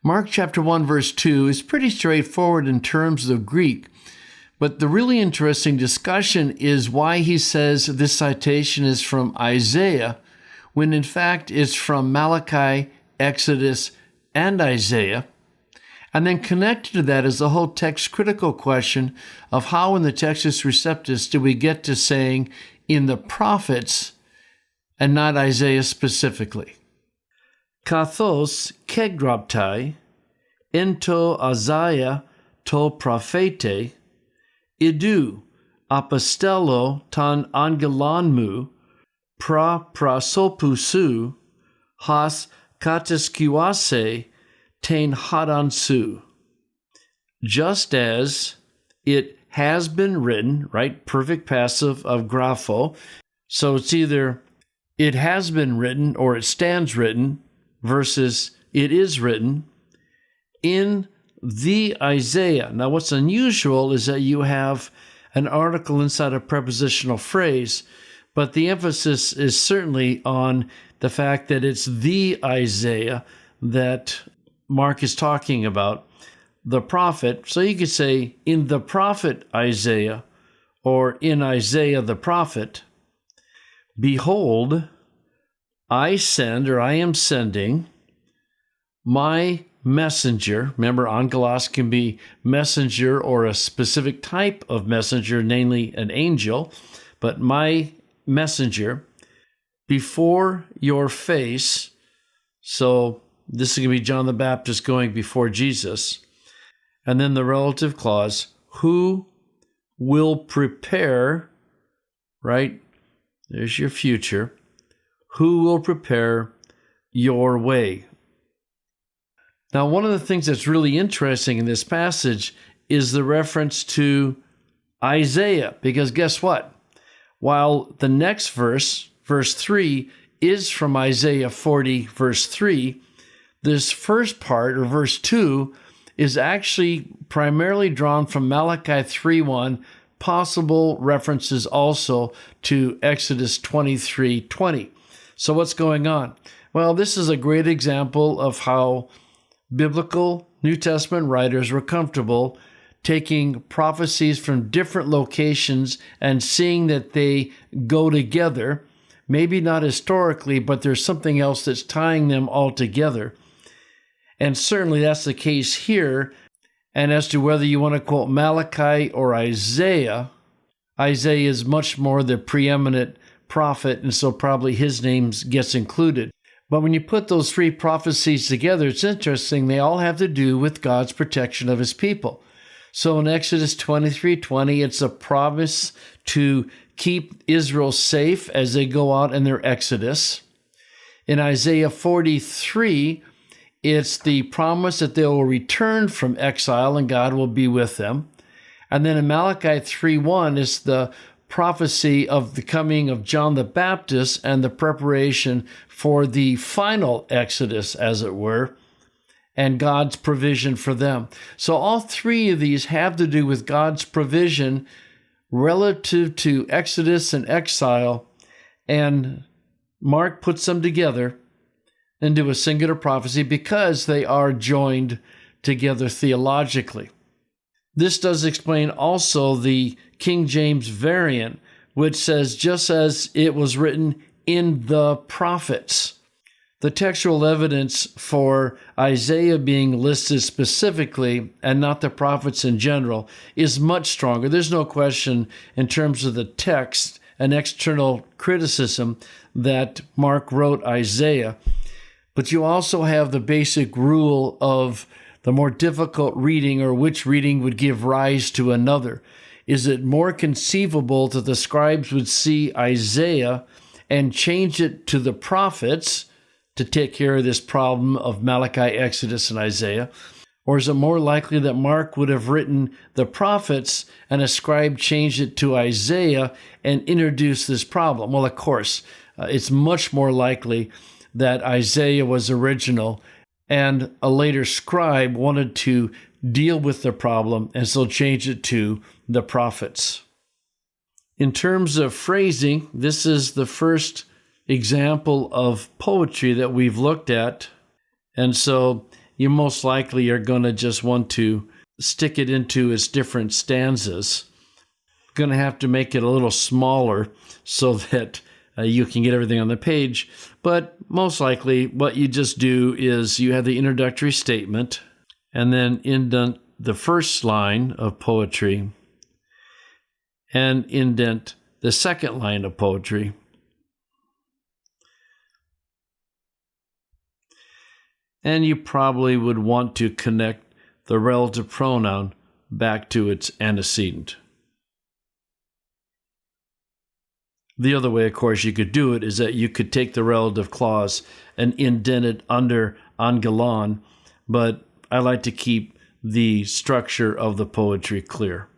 Mark chapter 1, verse 2 is pretty straightforward in terms of Greek, but the really interesting discussion is why he says this citation is from Isaiah, when in fact it's from Malachi, Exodus, and Isaiah. And then connected to that is the whole text critical question of how in the Textus Receptus do we get to saying in the prophets and not Isaiah specifically. Kathos kegroptai ento Isaiah to prophete idu apostello ton angelanmu prasopusu has kataskiwase tain hadansu. Just as it has been written, right? Perfect passive of grapho. So it's either it has been written or it stands written versus it is written in the Isaiah. Now, what's unusual is that you have an article inside a prepositional phrase, but the emphasis is certainly on the fact that it's the Isaiah that Mark is talking about, the prophet. So you could say in the prophet Isaiah or in Isaiah the prophet, behold, I send, or I am sending, my messenger. Remember, angelos can be messenger or a specific type of messenger, namely an angel, but my messenger before your face. So this is going to be John the Baptist going before Jesus. And then the relative clause, who will prepare, right? There's your future. Who will prepare your way? Now, one of the things that's really interesting in this passage is the reference to Isaiah, because guess what? While the next verse, verse 3, is from Isaiah 40, verse 3, this first part, or verse 2, is actually primarily drawn from Malachi 3:1, possible references also to Exodus 23:20. So what's going on? Well, this is a great example of how biblical New Testament writers were comfortable taking prophecies from different locations and seeing that they go together, maybe not historically, but there's something else that's tying them all together. And certainly that's the case here. And as to whether you want to quote Malachi or Isaiah, Isaiah is much more the preeminent prophet, and so probably his name gets included. But when you put those three prophecies together, it's interesting. They all have to do with God's protection of his people. So in Exodus 23:20, it's a promise to keep Israel safe as they go out in their exodus. In Isaiah 43, it's the promise that they will return from exile and God will be with them. And then in Malachi 3:1, it's the prophecy of the coming of John the Baptist and the preparation for the final exodus, as it were, and God's provision for them. So all three of these have to do with God's provision relative to exodus and exile, and Mark puts them together into a singular prophecy because they are joined together theologically. This does explain also the King James variant, which says, just as it was written in the prophets. The textual evidence for Isaiah being listed specifically and not the prophets in general is much stronger. There's no question in terms of the text and external criticism that Mark wrote Isaiah. But you also have the basic rule of the more difficult reading, or which reading would give rise to another. Is it more conceivable that the scribes would see Isaiah and change it to the prophets to take care of this problem of Malachi, Exodus, and Isaiah? Or is it more likely that Mark would have written the prophets and a scribe changed it to Isaiah and introduced this problem? Well, of course, it's much more likely that Isaiah was original and a later scribe wanted to deal with the problem and so changed it to the prophets. In terms of phrasing, this is the first example of poetry that we've looked at. And so you most likely are going to just want to stick it into its different stanzas. Going to have to make it a little smaller so that you can get everything on the page. But most likely what you just do is you have the introductory statement and then indent the first line of poetry and indent the second line of poetry. And you probably would want to connect the relative pronoun back to its antecedent. The other way, of course, you could do it is that you could take the relative clause and indent it under angelan, but I like to keep the structure of the poetry clear.